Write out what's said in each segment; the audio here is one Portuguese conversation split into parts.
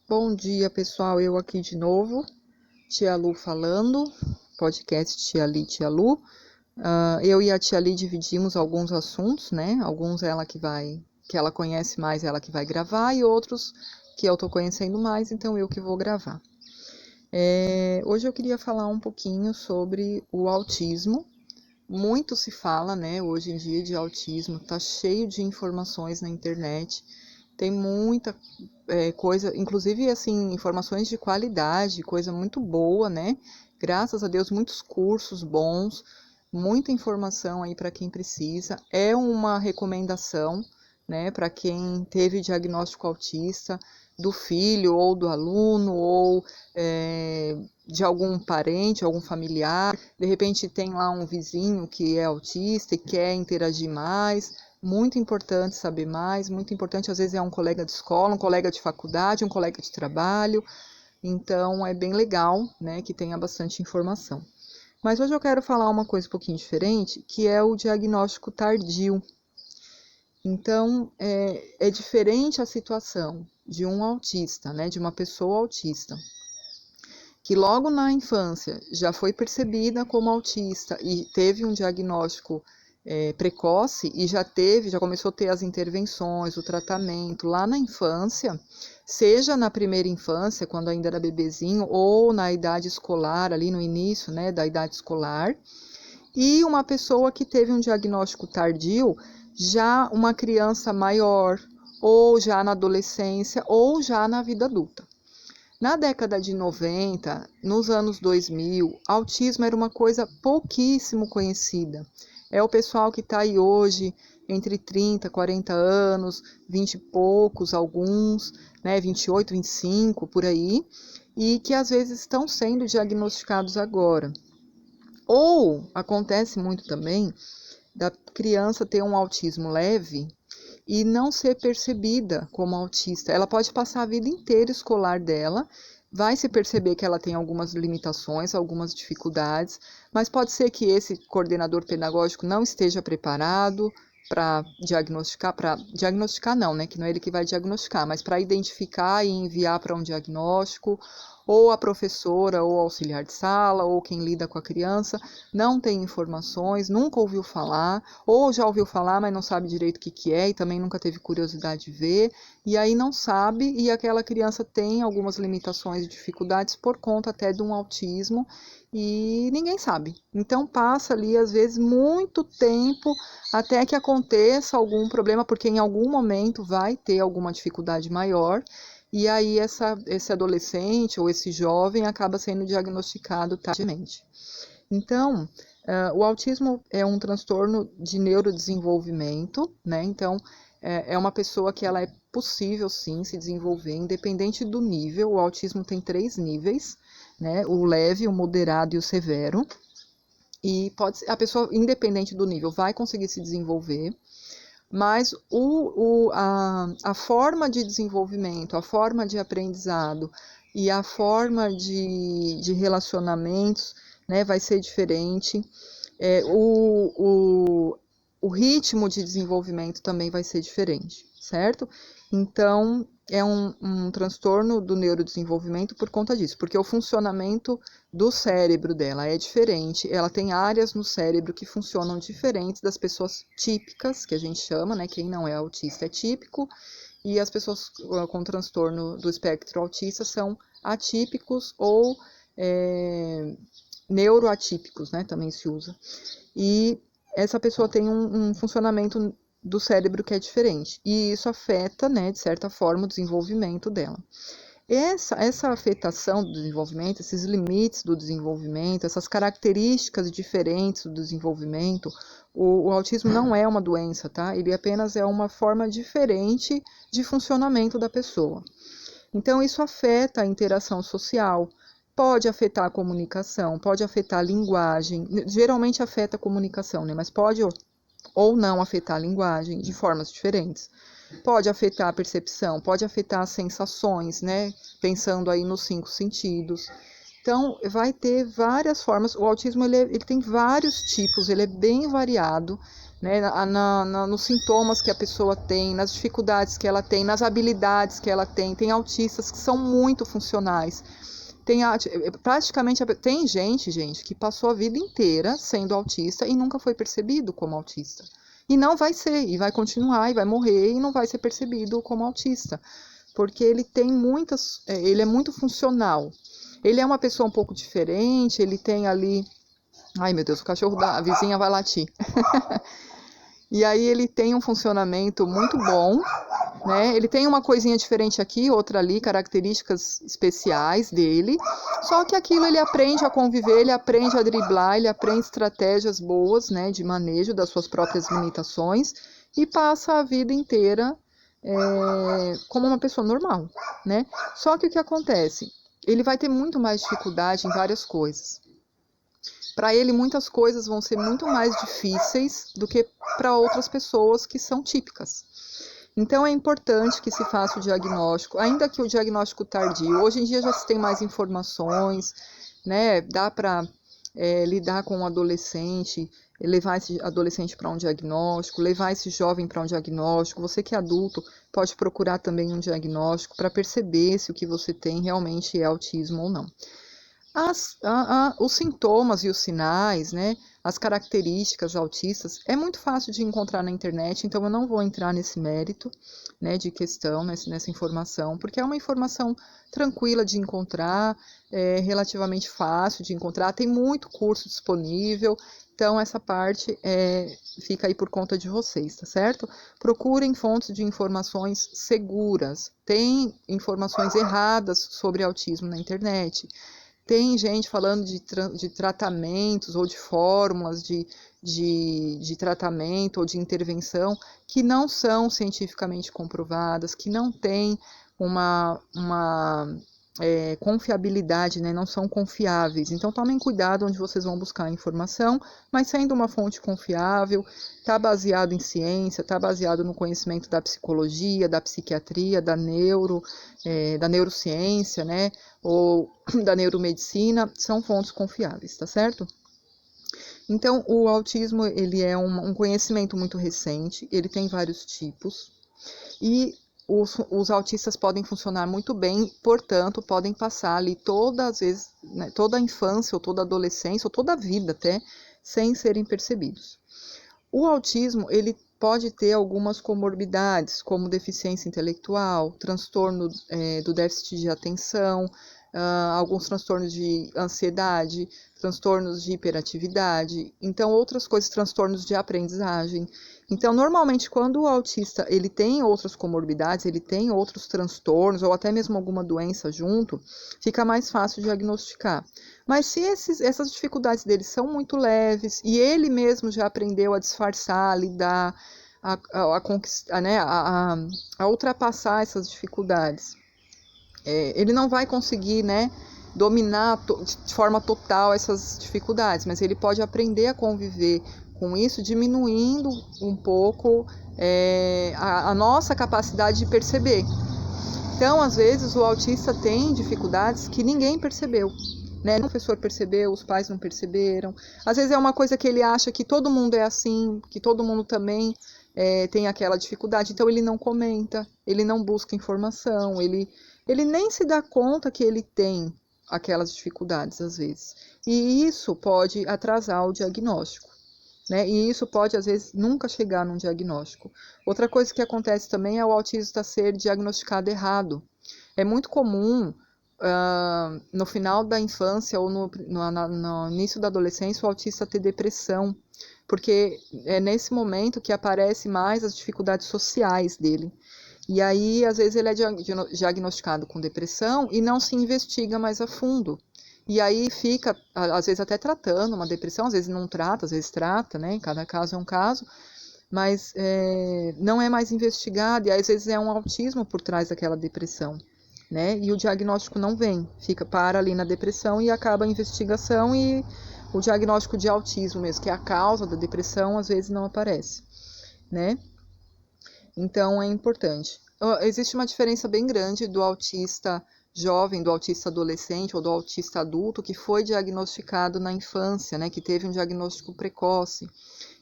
Bom dia, pessoal. Eu aqui de novo, Tia Lu falando, podcast Tia Li, Tia Lu. Eu e a Tia Li dividimos alguns assuntos, né? Alguns que ela conhece mais, ela que vai gravar, e outros que eu tô conhecendo mais, então eu que vou gravar. Hoje eu queria falar um pouquinho sobre o autismo. Muito se fala, né, hoje em dia de autismo, tá cheio de informações na internet. Tem muita coisa, inclusive assim, informações de qualidade, coisa muito boa, né? Graças a Deus, muitos cursos bons, muita informação aí para quem precisa. É uma recomendação, né, para quem teve diagnóstico autista, do filho ou do aluno, ou de algum parente, algum familiar. De repente tem lá um vizinho que é autista e quer interagir mais. Muito importante saber mais, muito importante, às vezes é um colega de escola, um colega de faculdade, um colega de trabalho, então é bem legal, né, que tenha bastante informação. Mas hoje eu quero falar uma coisa um pouquinho diferente, que é o diagnóstico tardio. Então, é diferente a situação de um autista, né, de uma pessoa autista, que logo na infância já foi percebida como autista e teve um diagnóstico precoce e já começou a ter as intervenções, o tratamento lá na infância, seja na primeira infância, quando ainda era bebezinho, ou na idade escolar, ali no início, né, da idade escolar, e uma pessoa que teve um diagnóstico tardio, já uma criança maior, ou já na adolescência, ou já na vida adulta. Na década de 90, nos anos 2000, autismo era uma coisa pouquíssimo conhecida. É o pessoal que está aí hoje, entre 30, 40 anos, 20 e poucos, alguns, né, 28, 25, por aí, e que às vezes estão sendo diagnosticados agora. Ou acontece muito também da criança ter um autismo leve e não ser percebida como autista. Ela pode passar a vida inteira escolar dela, vai se perceber que ela tem algumas limitações, algumas dificuldades, mas pode ser que esse coordenador pedagógico não esteja preparado para diagnosticar não, né, que não é ele que vai diagnosticar, mas para identificar e enviar para um diagnóstico, ou a professora, ou auxiliar de sala, ou quem lida com a criança, não tem informações, nunca ouviu falar, ou já ouviu falar, mas não sabe direito o que é, e também nunca teve curiosidade de ver, e aí não sabe, e aquela criança tem algumas limitações e dificuldades por conta até de um autismo, e ninguém sabe. Então passa ali, às vezes, muito tempo até que aconteça algum problema, porque em algum momento vai ter alguma dificuldade maior, e aí esse adolescente ou esse jovem acaba sendo diagnosticado tardiamente. Então, o autismo é um transtorno de neurodesenvolvimento, né? Então, é uma pessoa que ela é possível, sim, se desenvolver, independente do nível. O autismo tem 3 níveis, né? O leve, o moderado e o severo. E a pessoa, independente do nível, vai conseguir se desenvolver. Mas a forma de desenvolvimento, a forma de aprendizado e a forma de relacionamentos, né, vai ser diferente. O ritmo de desenvolvimento também vai ser diferente, certo? Então, é um transtorno do neurodesenvolvimento por conta disso, porque o funcionamento do cérebro dela é diferente, ela tem áreas no cérebro que funcionam diferentes das pessoas típicas, que a gente chama, né? Quem não é autista é típico, e as pessoas com transtorno do espectro autista são atípicos ou neuroatípicos, né? Também se usa. E essa pessoa tem um funcionamento do cérebro que é diferente, e isso afeta, né, de certa forma, o desenvolvimento dela. Essa afetação do desenvolvimento, esses limites do desenvolvimento, essas características diferentes do desenvolvimento, o autismo não é uma doença, tá? Ele apenas é uma forma diferente de funcionamento da pessoa. Então, isso afeta a interação social, pode afetar a comunicação, pode afetar a linguagem, geralmente afeta a comunicação, né? Mas pode ou não afetar a linguagem de formas diferentes. Pode afetar a percepção, pode afetar as sensações, né? Pensando aí nos 5 sentidos. Então, vai ter várias formas. O autismo ele tem vários tipos, ele é bem variado. né, nos sintomas que a pessoa tem, nas dificuldades que ela tem, nas habilidades que ela tem. Tem autistas que são muito funcionais. Tem gente que passou a vida inteira sendo autista e nunca foi percebido como autista. E não vai ser, e vai continuar, e vai morrer, e não vai ser percebido como autista. Porque ele ele é muito funcional. Ele é uma pessoa um pouco diferente, ele tem ali... Ai, meu Deus, o cachorro da vizinha vai latir. E aí ele tem um funcionamento muito bom, né? Ele tem uma coisinha diferente aqui, outra ali, características especiais dele. Só que aquilo ele aprende a conviver, ele aprende a driblar, ele aprende estratégias boas, né, de manejo das suas próprias limitações e passa a vida inteira como uma pessoa normal, né? Só que o que acontece? Ele vai ter muito mais dificuldade em várias coisas. Para ele, muitas coisas vão ser muito mais difíceis do que para outras pessoas que são típicas. Então, é importante que se faça o diagnóstico, ainda que o diagnóstico tardio. Hoje em dia já se tem mais informações, né? Dá para lidar com um adolescente, levar esse adolescente para um diagnóstico, levar esse jovem para um diagnóstico. Você que é adulto pode procurar também um diagnóstico para perceber se o que você tem realmente é autismo ou não. Os sintomas e os sinais, né, as características autistas, é muito fácil de encontrar na internet, então eu não vou entrar nesse mérito, né, de questão, nessa informação, porque é uma informação tranquila de encontrar, relativamente fácil de encontrar, tem muito curso disponível, então essa parte fica aí por conta de vocês, tá certo? Procurem fontes de informações seguras, tem informações erradas sobre autismo na internet. Tem gente falando de tratamentos ou de fórmulas de tratamento ou de intervenção que não são cientificamente comprovadas, que não têm uma confiabilidade, né? Não são confiáveis. Então tomem cuidado onde vocês vão buscar a informação, mas sendo uma fonte confiável, está baseado em ciência, está baseado no conhecimento da psicologia, da psiquiatria, da neurociência, né? Ou da neuromedicina, são fontes confiáveis, tá certo? Então, o autismo, ele é um conhecimento muito recente, ele tem vários tipos, e os autistas podem funcionar muito bem, portanto, podem passar ali todas vezes, né, toda a infância, ou toda a adolescência, ou toda a vida até, sem serem percebidos. O autismo, ele pode ter algumas comorbidades, como deficiência intelectual, transtorno do déficit de atenção, alguns transtornos de ansiedade, transtornos de hiperatividade, então outras coisas, transtornos de aprendizagem. Então, normalmente, quando o autista ele tem outras comorbidades, ele tem outros transtornos, ou até mesmo alguma doença junto, fica mais fácil diagnosticar. Mas se essas dificuldades dele são muito leves, e ele mesmo já aprendeu a disfarçar, a lidar, a conquistar, né, a ultrapassar essas dificuldades, ele não vai conseguir, né, dominar de forma total essas dificuldades, mas ele pode aprender a conviver com isso, diminuindo um pouco a nossa capacidade de perceber. Então, às vezes, o autista tem dificuldades que ninguém percebeu, né? O professor percebeu, os pais não perceberam. Às vezes é uma coisa que ele acha que todo mundo é assim, que todo mundo também tem aquela dificuldade, então ele não comenta, ele não busca informação, ele nem se dá conta que ele tem aquelas dificuldades, às vezes. E isso pode atrasar o diagnóstico, né? E isso pode, às vezes, nunca chegar num diagnóstico. Outra coisa que acontece também é o autista ser diagnosticado errado. É muito comum, no final da infância ou no início da adolescência, o autista ter depressão, porque é nesse momento que aparecem mais as dificuldades sociais dele. E aí, às vezes, ele é diagnosticado com depressão e não se investiga mais a fundo. E aí fica, às vezes, até tratando uma depressão, às vezes não trata, às vezes trata, né? Cada caso é um caso, mas não é mais investigado, e às vezes é um autismo por trás daquela depressão, né? E o diagnóstico não vem, para ali na depressão e acaba a investigação e o diagnóstico de autismo mesmo, que é a causa da depressão, às vezes não aparece, né? Então, é importante. Existe uma diferença bem grande do autista jovem, do autista adolescente ou do autista adulto que foi diagnosticado na infância, né, que teve um diagnóstico precoce.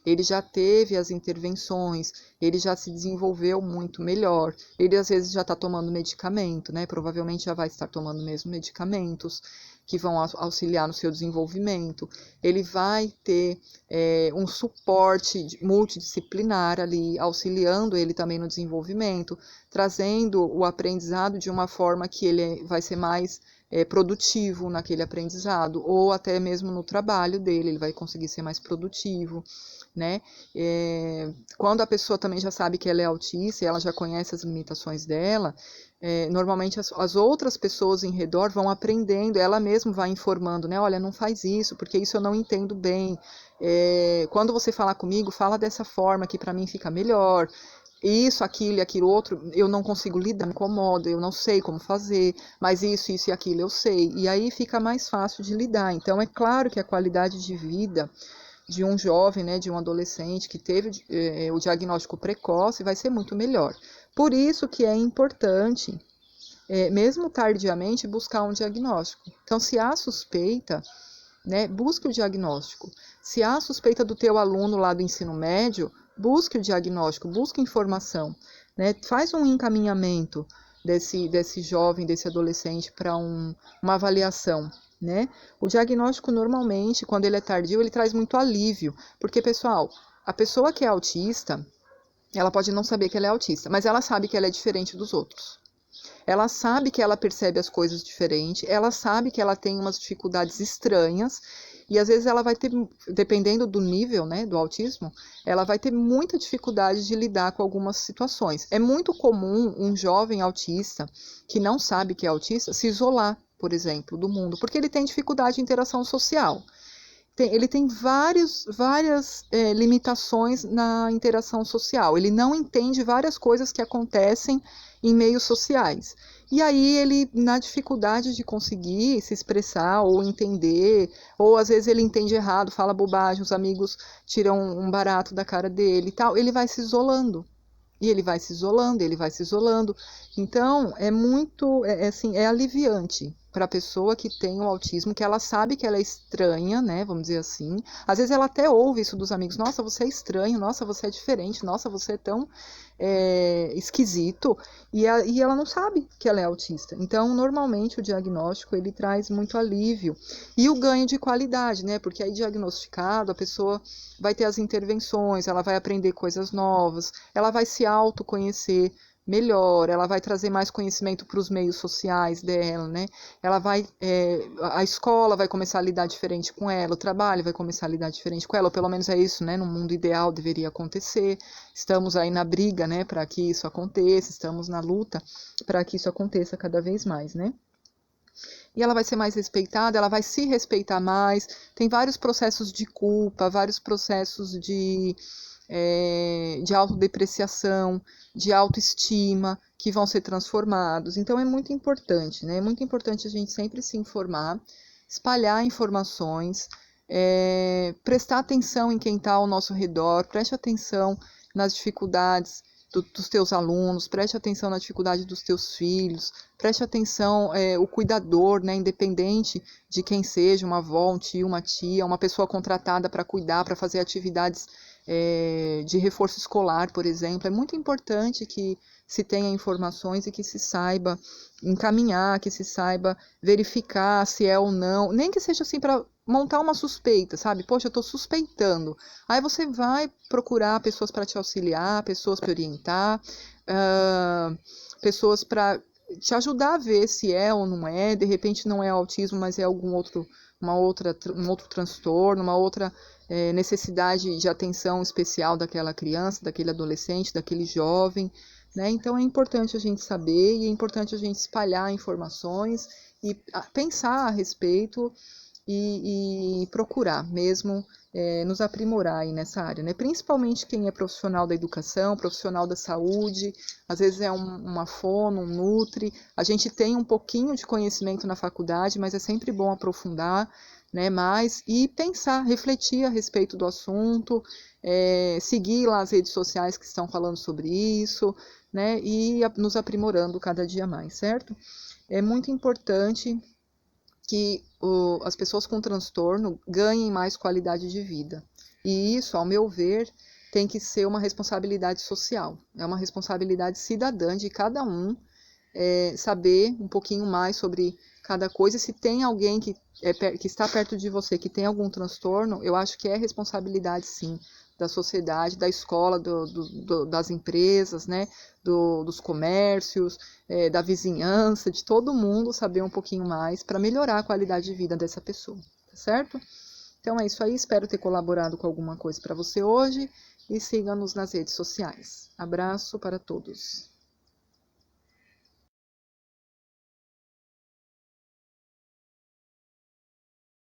ele já teve as intervenções, ele já se desenvolveu muito melhor, ele às vezes já está tomando medicamento, né? Provavelmente já vai estar tomando mesmo medicamentos que vão auxiliar no seu desenvolvimento. Ele vai ter um suporte multidisciplinar ali, auxiliando ele também no desenvolvimento, trazendo o aprendizado de uma forma que ele vai ser mais produtivo naquele aprendizado, ou até mesmo no trabalho dele, ele vai conseguir ser mais produtivo, né? Quando a pessoa também já sabe que ela é autista e ela já conhece as limitações dela, normalmente as outras pessoas em redor vão aprendendo, ela mesma vai informando, né? Olha, não faz isso, porque isso eu não entendo bem. Quando você falar comigo, fala dessa forma que para mim fica melhor. Isso, aquilo e aquilo outro, eu não consigo lidar, me incomoda, eu não sei como fazer, mas isso e aquilo eu sei. E aí fica mais fácil de lidar. Então, é claro que a qualidade de vida de um jovem, né, de um adolescente que teve o diagnóstico precoce vai ser muito melhor. Por isso que é importante, mesmo tardiamente, buscar um diagnóstico. Então, se há suspeita, né, busque o diagnóstico. Se há suspeita do teu aluno lá do ensino médio, busque o diagnóstico, busque informação, né, faz um encaminhamento desse jovem, desse adolescente para uma avaliação, né? O diagnóstico normalmente, quando ele é tardio, ele traz muito alívio, porque, pessoal, a pessoa que é autista, ela pode não saber que ela é autista, mas ela sabe que ela é diferente dos outros. Ela sabe que ela percebe as coisas diferente, ela sabe que ela tem umas dificuldades estranhas, e às vezes ela vai ter, dependendo do nível, né, do autismo, ela vai ter muita dificuldade de lidar com algumas situações. É muito comum um jovem autista que não sabe que é autista se isolar, por exemplo, do mundo, porque ele tem dificuldade de interação social. Ele tem várias limitações na interação social. Ele não entende várias coisas que acontecem em meios sociais. E aí ele, na dificuldade de conseguir se expressar ou entender, ou às vezes ele entende errado, fala bobagem, os amigos tiram um barato da cara dele e tal, ele vai se isolando. E ele vai se isolando, ele vai se isolando. Então, é muito, assim, é aliviante para a pessoa que tem o autismo, que ela sabe que ela é estranha, né, vamos dizer assim. Às vezes ela até ouve isso dos amigos, nossa, você é estranho, nossa, você é diferente, nossa, você é tão esquisito, e ela não sabe que ela é autista. Então, normalmente, o diagnóstico, ele traz muito alívio. E o ganho de qualidade, né, porque aí diagnosticado, a pessoa vai ter as intervenções, ela vai aprender coisas novas, ela vai se autoconhecer melhor, ela vai trazer mais conhecimento para os meios sociais dela, né? Ela vai, a escola vai começar a lidar diferente com ela, o trabalho vai começar a lidar diferente com ela, ou pelo menos é isso, né? No mundo ideal deveria acontecer. Estamos aí na briga, né? Para que isso aconteça, estamos na luta para que isso aconteça cada vez mais, né? E ela vai ser mais respeitada, ela vai se respeitar mais. Tem vários processos de culpa, vários processos de autodepreciação, de autoestima, que vão ser transformados. Então é muito importante, né? É muito importante a gente sempre se informar, espalhar informações, prestar atenção em quem está ao nosso redor, preste atenção nas dificuldades dos teus alunos, preste atenção na dificuldade dos teus filhos, preste atenção, o cuidador, né, independente de quem seja, uma avó, um tio, uma tia, uma pessoa contratada para cuidar, para fazer atividades de reforço escolar, por exemplo. É muito importante que se tenha informações e que se saiba encaminhar, que se saiba verificar se é ou não, nem que seja assim para montar uma suspeita, sabe? Poxa, eu estou suspeitando. Aí você vai procurar pessoas para te auxiliar, pessoas para te orientar, pessoas para te ajudar a ver se é ou não é. De repente não é autismo, mas é um outro transtorno, uma outra necessidade de atenção especial daquela criança, daquele adolescente, daquele jovem, né? Então é importante a gente saber e é importante a gente espalhar informações e pensar a respeito e procurar mesmo nos aprimorar aí nessa área, né? Principalmente quem é profissional da educação, profissional da saúde, às vezes é uma fono, um nutri, a gente tem um pouquinho de conhecimento na faculdade, mas é sempre bom aprofundar, né, mais e pensar, refletir a respeito do assunto, seguir lá as redes sociais que estão falando sobre isso, né, e nos aprimorando cada dia mais, certo? É muito importante que as pessoas com transtorno ganhem mais qualidade de vida. E isso, ao meu ver, tem que ser uma responsabilidade social, é uma responsabilidade cidadã de cada um, saber um pouquinho mais sobre cada coisa. Se tem alguém que está perto de você que tem algum transtorno, eu acho que é responsabilidade, sim, da sociedade, da escola, das empresas, né, dos comércios, da vizinhança, de todo mundo saber um pouquinho mais para melhorar a qualidade de vida dessa pessoa, tá certo? Então é isso aí, espero ter colaborado com alguma coisa para você hoje e siga-nos nas redes sociais. Abraço para todos.